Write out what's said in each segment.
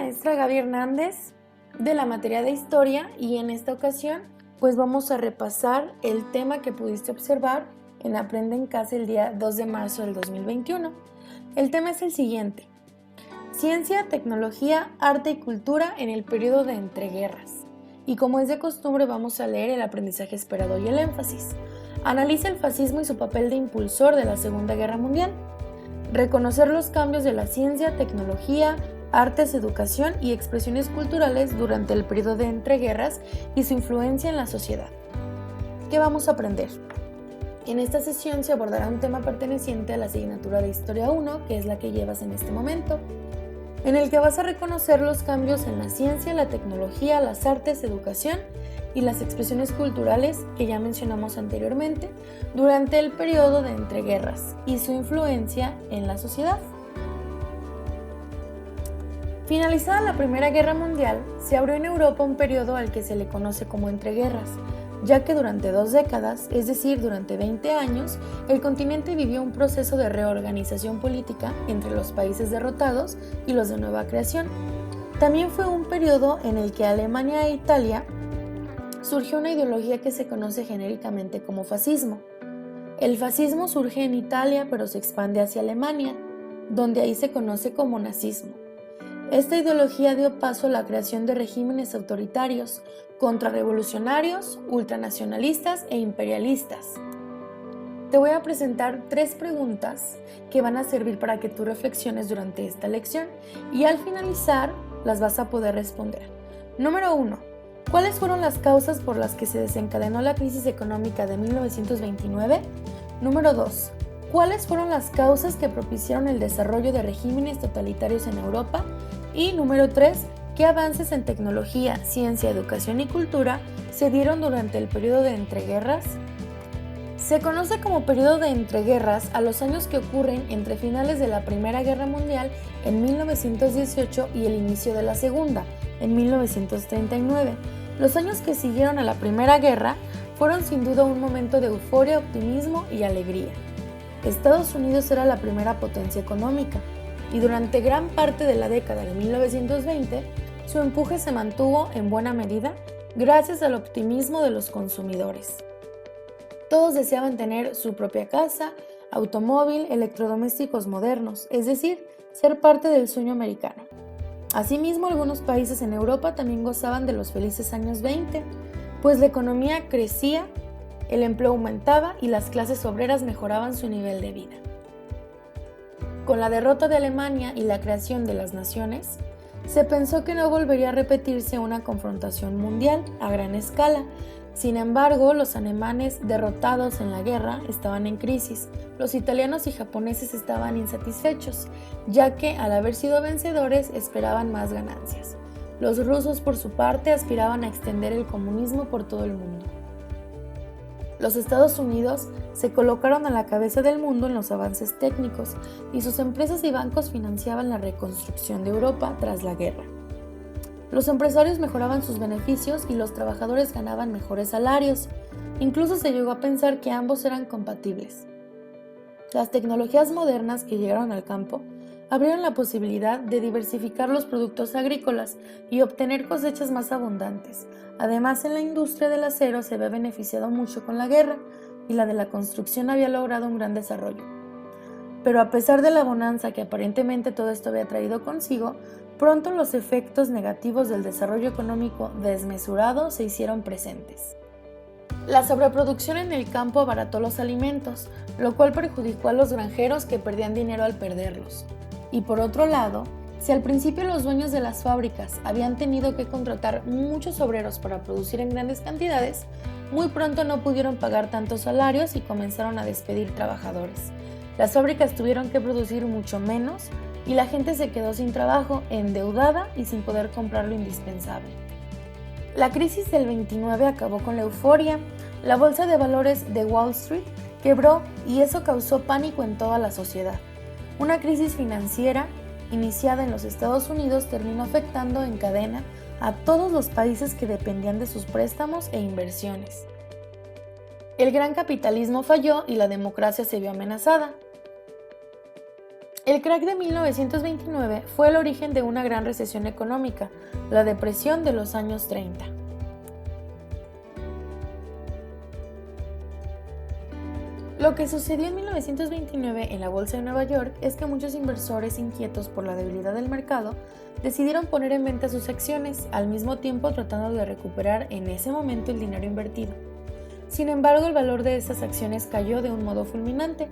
maestra Gaby Hernández de la materia de Historia y en esta ocasión pues vamos a repasar el tema que pudiste observar en Aprende en Casa el día 2 de marzo del 2021. El tema es el siguiente: Ciencia, Tecnología, Arte y Cultura en el periodo de entreguerras. Y como es de costumbre vamos a leer el aprendizaje esperado y el énfasis. Analiza el fascismo y su papel de impulsor de la Segunda Guerra Mundial. Reconocer los cambios de la ciencia, tecnología, artes, educación y expresiones culturales durante el periodo de entreguerras y su influencia en la sociedad. ¿Qué vamos a aprender? En esta sesión se abordará un tema perteneciente a la asignatura de Historia 1, que es la que llevas en este momento, en el que vas a reconocer los cambios en la ciencia, la tecnología, las artes, educación y las expresiones culturales que ya mencionamos anteriormente durante el periodo de entreguerras y su influencia en la sociedad. Finalizada la Primera Guerra Mundial, se abrió en Europa un periodo al que se le conoce como entreguerras, ya que durante 2 décadas, es decir, durante 20 años, el continente vivió un proceso de reorganización política entre los países derrotados y los de nueva creación. También fue un periodo en el que Alemania e Italia surgió una ideología que se conoce genéricamente como fascismo. El fascismo surge en Italia, pero se expande hacia Alemania, donde ahí se conoce como nazismo. Esta ideología dio paso a la creación de regímenes autoritarios, contrarrevolucionarios, ultranacionalistas e imperialistas. Te voy a presentar 3 preguntas que van a servir para que tú reflexiones durante esta lección y al finalizar las vas a poder responder. Número 1. ¿Cuáles fueron las causas por las que se desencadenó la crisis económica de 1929? Número 2. ¿Cuáles fueron las causas que propiciaron el desarrollo de regímenes totalitarios en Europa? Y número 3. ¿Qué avances en tecnología, ciencia, educación y cultura se dieron durante el periodo de entreguerras? Se conoce como periodo de entreguerras a los años que ocurren entre finales de la Primera Guerra Mundial en 1918 y el inicio de la Segunda, en 1939. Los años que siguieron a la Primera Guerra fueron sin duda un momento de euforia, optimismo y alegría. Estados Unidos era la primera potencia económica y durante gran parte de la década de 1920 su empuje se mantuvo en buena medida gracias al optimismo de los consumidores. Todos deseaban tener su propia casa, automóvil, electrodomésticos modernos, es decir, ser parte del sueño americano. Asimismo, algunos países en Europa también gozaban de los felices años 20, pues la economía crecía, el empleo aumentaba y las clases obreras mejoraban su nivel de vida. Con la derrota de Alemania y la creación de las naciones, se pensó que no volvería a repetirse una confrontación mundial a gran escala. Sin embargo, los alemanes derrotados en la guerra estaban en crisis. Los italianos y japoneses estaban insatisfechos, ya que al haber sido vencedores esperaban más ganancias. Los rusos, por su parte, aspiraban a extender el comunismo por todo el mundo. Los Estados Unidos se colocaron a la cabeza del mundo en los avances técnicos y sus empresas y bancos financiaban la reconstrucción de Europa tras la guerra. Los empresarios mejoraban sus beneficios y los trabajadores ganaban mejores salarios. Incluso se llegó a pensar que ambos eran compatibles. Las tecnologías modernas que llegaron al campo abrieron la posibilidad de diversificar los productos agrícolas y obtener cosechas más abundantes. Además, en la industria del acero se había beneficiado mucho con la guerra y la de la construcción había logrado un gran desarrollo. Pero a pesar de la bonanza que aparentemente todo esto había traído consigo, pronto los efectos negativos del desarrollo económico desmesurado se hicieron presentes. La sobreproducción en el campo abarató los alimentos, lo cual perjudicó a los granjeros que perdían dinero al perderlos. Y por otro lado, si al principio los dueños de las fábricas habían tenido que contratar muchos obreros para producir en grandes cantidades, muy pronto no pudieron pagar tantos salarios y comenzaron a despedir trabajadores. Las fábricas tuvieron que producir mucho menos y la gente se quedó sin trabajo, endeudada y sin poder comprar lo indispensable. La crisis del 29 acabó con la euforia. La bolsa de valores de Wall Street quebró y eso causó pánico en toda la sociedad. Una crisis financiera iniciada en los Estados Unidos terminó afectando en cadena a todos los países que dependían de sus préstamos e inversiones. El gran capitalismo falló y la democracia se vio amenazada. El crack de 1929 fue el origen de una gran recesión económica, la depresión de los años 30. Lo que sucedió en 1929 en la Bolsa de Nueva York es que muchos inversores inquietos por la debilidad del mercado decidieron poner en venta sus acciones, al mismo tiempo tratando de recuperar en ese momento el dinero invertido. Sin embargo, el valor de estas acciones cayó de un modo fulminante.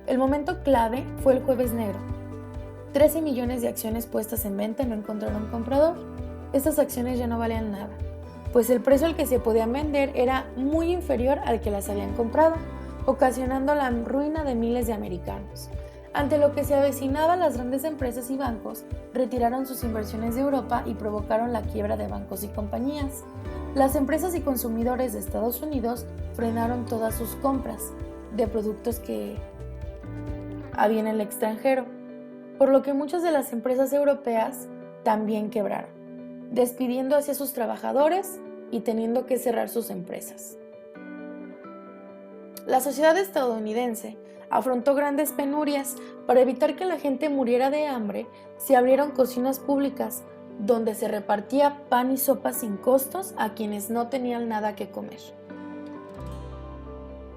El momento clave fue el Jueves Negro. 13 millones de acciones puestas en venta no encontraron comprador. Estas acciones ya no valían nada, pues el precio al que se podían vender era muy inferior al que las habían comprado, ocasionando la ruina de miles de americanos. Ante lo que se avecinaba, las grandes empresas y bancos retiraron sus inversiones de Europa y provocaron la quiebra de bancos y compañías. Las empresas y consumidores de Estados Unidos frenaron todas sus compras de productos que había en el extranjero, por lo que muchas de las empresas europeas también quebraron, despidiendo hacia sus trabajadores y teniendo que cerrar sus empresas. La sociedad estadounidense afrontó grandes penurias. Para evitar que la gente muriera de hambre, se abrieron cocinas públicas donde se repartía pan y sopa sin costos a quienes no tenían nada que comer.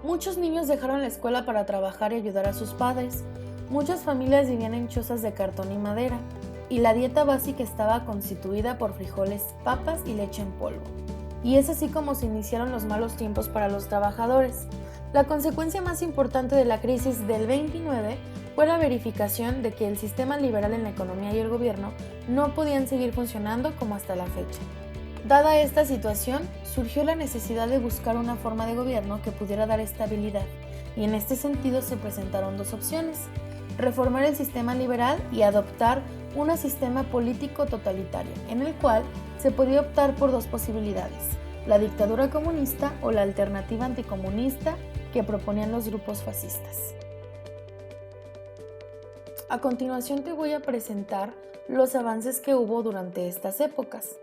Muchos niños dejaron la escuela para trabajar y ayudar a sus padres. Muchas familias vivían en chozas de cartón y madera, y la dieta básica estaba constituida por frijoles, papas y leche en polvo. Y es así como se iniciaron los malos tiempos para los trabajadores. La consecuencia más importante de la crisis del 29 fue la verificación de que el sistema liberal en la economía y el gobierno no podían seguir funcionando como hasta la fecha. Dada esta situación, surgió la necesidad de buscar una forma de gobierno que pudiera dar estabilidad, y en este sentido se presentaron dos opciones: reformar el sistema liberal y adoptar un sistema político totalitario, en el cual se podía optar por dos posibilidades: la dictadura comunista o la alternativa anticomunista que proponían los grupos fascistas. A continuación te voy a presentar los avances que hubo durante estas épocas.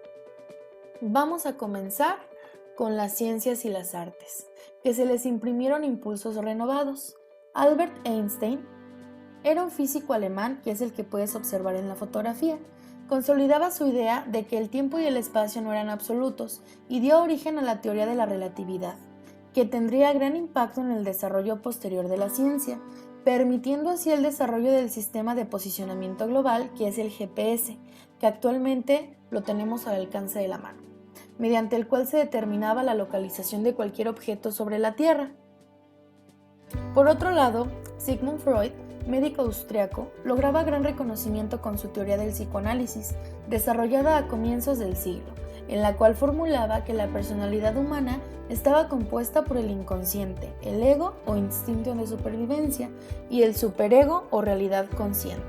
Vamos a comenzar con las ciencias y las artes, que se les imprimieron impulsos renovados. Albert Einstein era un físico alemán, que es el que puedes observar en la fotografía. Consolidaba su idea de que el tiempo y el espacio no eran absolutos y dio origen a la teoría de la relatividad, que tendría gran impacto en el desarrollo posterior de la ciencia, permitiendo así el desarrollo del sistema de posicionamiento global, que es el GPS, que actualmente lo tenemos al alcance de la mano, mediante el cual se determinaba la localización de cualquier objeto sobre la Tierra. Por otro lado, Sigmund Freud, médico austriaco, lograba gran reconocimiento con su teoría del psicoanálisis, desarrollada a comienzos del siglo, en la cual formulaba que la personalidad humana estaba compuesta por el inconsciente, el ego o instinto de supervivencia, y el superego o realidad consciente.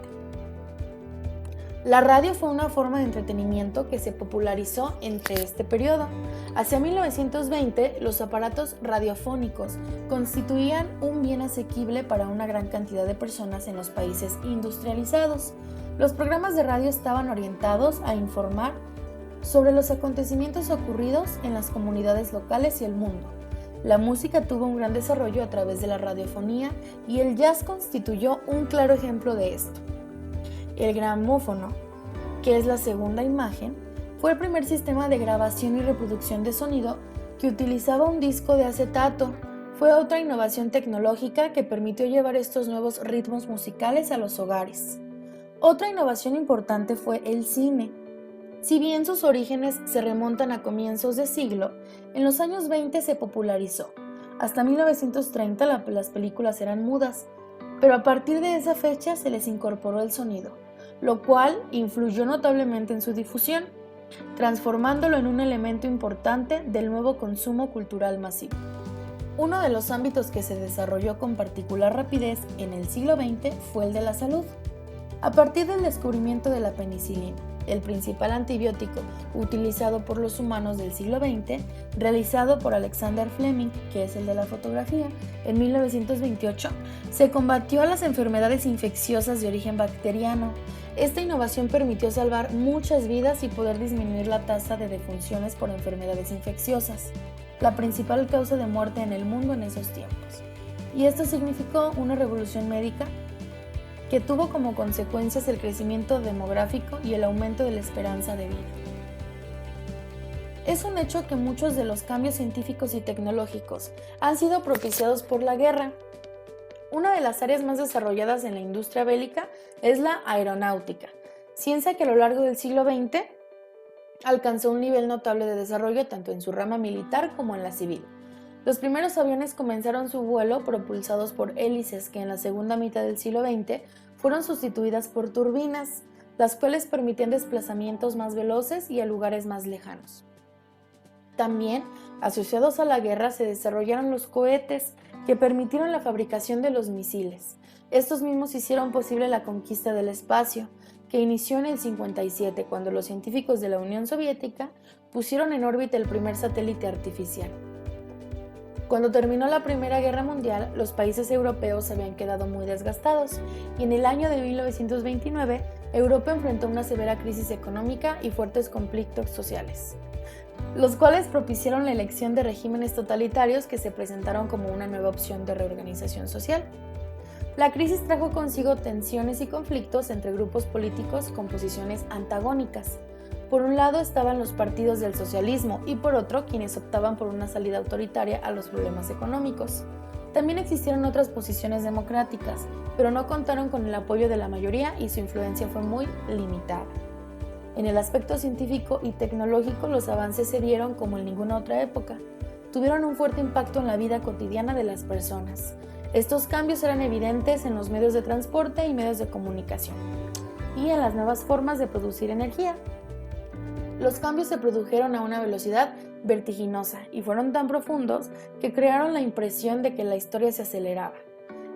La radio fue una forma de entretenimiento que se popularizó entre este periodo. Hacia 1920, los aparatos radiofónicos constituían un bien asequible para una gran cantidad de personas en los países industrializados. Los programas de radio estaban orientados a informar sobre los acontecimientos ocurridos en las comunidades locales y el mundo. La música tuvo un gran desarrollo a través de la radiofonía y el jazz constituyó un claro ejemplo de esto. El gramófono, que es la segunda imagen, fue el primer sistema de grabación y reproducción de sonido que utilizaba un disco de acetato. Fue otra innovación tecnológica que permitió llevar estos nuevos ritmos musicales a los hogares. Otra innovación importante fue el cine. Si bien sus orígenes se remontan a comienzos de siglo, en los años 20 se popularizó. Hasta 1930 las películas eran mudas, pero a partir de esa fecha se les incorporó el sonido, lo cual influyó notablemente en su difusión, transformándolo en un elemento importante del nuevo consumo cultural masivo. Uno de los ámbitos que se desarrolló con particular rapidez en el siglo XX fue el de la salud. A partir del descubrimiento de la penicilina, el principal antibiótico utilizado por los humanos del siglo XX, realizado por Alexander Fleming, que es el de la fotografía, en 1928, se combatió a las enfermedades infecciosas de origen bacteriano. Esta innovación permitió salvar muchas vidas y poder disminuir la tasa de defunciones por enfermedades infecciosas, la principal causa de muerte en el mundo en esos tiempos. Y esto significó una revolución médica que tuvo como consecuencias el crecimiento demográfico y el aumento de la esperanza de vida. Es un hecho que muchos de los cambios científicos y tecnológicos han sido propiciados por la guerra. Una de las áreas más desarrolladas en la industria bélica es la aeronáutica, ciencia que a lo largo del siglo XX alcanzó un nivel notable de desarrollo tanto en su rama militar como en la civil. Los primeros aviones comenzaron su vuelo propulsados por hélices que en la segunda mitad del siglo XX fueron sustituidas por turbinas, las cuales permitían desplazamientos más veloces y a lugares más lejanos. También, asociados a la guerra, se desarrollaron los cohetes, que permitieron la fabricación de los misiles. Estos mismos hicieron posible la conquista del espacio, que inició en el 57, cuando los científicos de la Unión Soviética pusieron en órbita el primer satélite artificial. Cuando terminó la Primera Guerra Mundial, los países europeos habían quedado muy desgastados, y en el año de 1929, Europa enfrentó una severa crisis económica y fuertes conflictos sociales, los cuales propiciaron la elección de regímenes totalitarios que se presentaron como una nueva opción de reorganización social. La crisis trajo consigo tensiones y conflictos entre grupos políticos con posiciones antagónicas. Por un lado estaban los partidos del socialismo y por otro quienes optaban por una salida autoritaria a los problemas económicos. También existieron otras posiciones democráticas, pero no contaron con el apoyo de la mayoría y su influencia fue muy limitada. En el aspecto científico y tecnológico, los avances se dieron como en ninguna otra época. Tuvieron un fuerte impacto en la vida cotidiana de las personas. Estos cambios eran evidentes en los medios de transporte y medios de comunicación, y en las nuevas formas de producir energía. Los cambios se produjeron a una velocidad vertiginosa y fueron tan profundos que crearon la impresión de que la historia se aceleraba.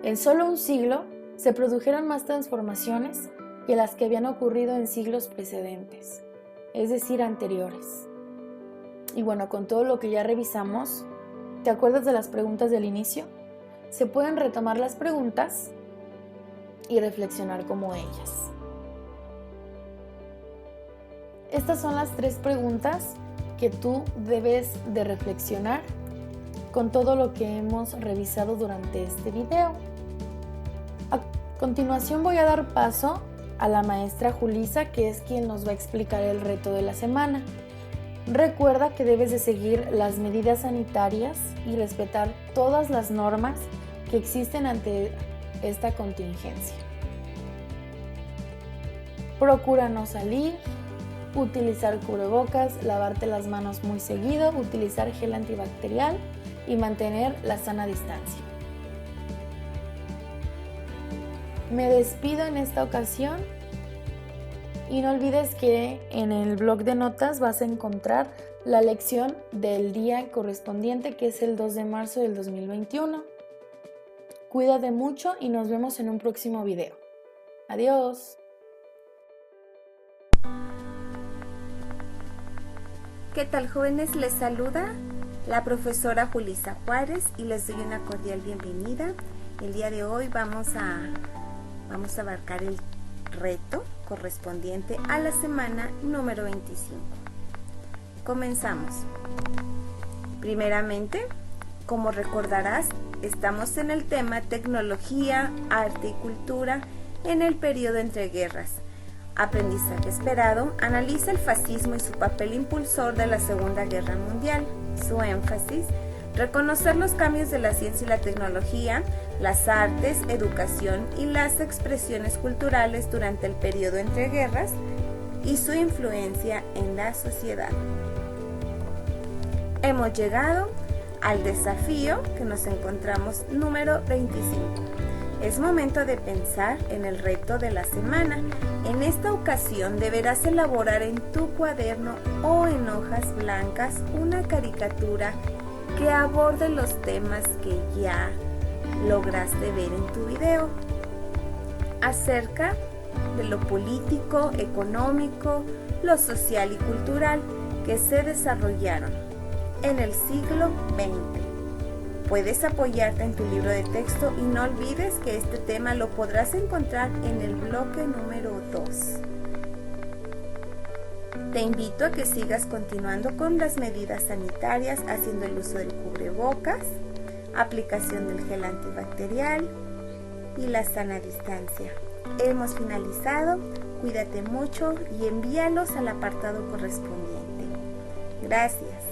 En solo un siglo se produjeron más transformaciones que las que habían ocurrido en siglos precedentes, es decir, anteriores. Y bueno, con todo lo que ya revisamos, ¿te acuerdas de las preguntas del inicio? Se pueden retomar las preguntas y reflexionar como ellas. Estas son las 3 preguntas que tú debes de reflexionar con todo lo que hemos revisado durante este video. A continuación voy a dar paso a la maestra Julisa, que es quien nos va a explicar el reto de la semana. Recuerda que debes de seguir las medidas sanitarias y respetar todas las normas que existen ante esta contingencia. Procura no salir, utilizar cubrebocas, lavarte las manos muy seguido, utilizar gel antibacterial y mantener la sana distancia. Me despido en esta ocasión y no olvides que en el blog de notas vas a encontrar la lección del día correspondiente, que es el 2 de marzo del 2021. Cuídate mucho y nos vemos en un próximo video. Adiós. ¿Qué tal, jóvenes? Les saluda la profesora Julisa Juárez y les doy una cordial bienvenida. El día de hoy vamos a abarcar el reto correspondiente a la semana número 25. Comenzamos. Primeramente, como recordarás, estamos en el tema tecnología, arte y cultura en el periodo entre guerras. Aprendizaje esperado analiza el fascismo y su papel impulsor de la Segunda Guerra Mundial. Su énfasis: reconocer los cambios de la ciencia y la tecnología, las artes, educación y las expresiones culturales durante el periodo entre guerras y su influencia en la sociedad. Hemos llegado al desafío que nos encontramos número 25. Es momento de pensar en el reto de la semana. En esta ocasión deberás elaborar en tu cuaderno o en hojas blancas una caricatura que aborde los temas que ya lograste ver en tu video acerca de lo político, económico, lo social y cultural que se desarrollaron en el siglo XX. Puedes apoyarte en tu libro de texto y no olvides que este tema lo podrás encontrar en el bloque número 2. Te invito a que sigas continuando con las medidas sanitarias, haciendo el uso del cubrebocas, aplicación del gel antibacterial y la sana distancia. hemos finalizado. Cuídate mucho y envíalos al apartado correspondiente. Gracias.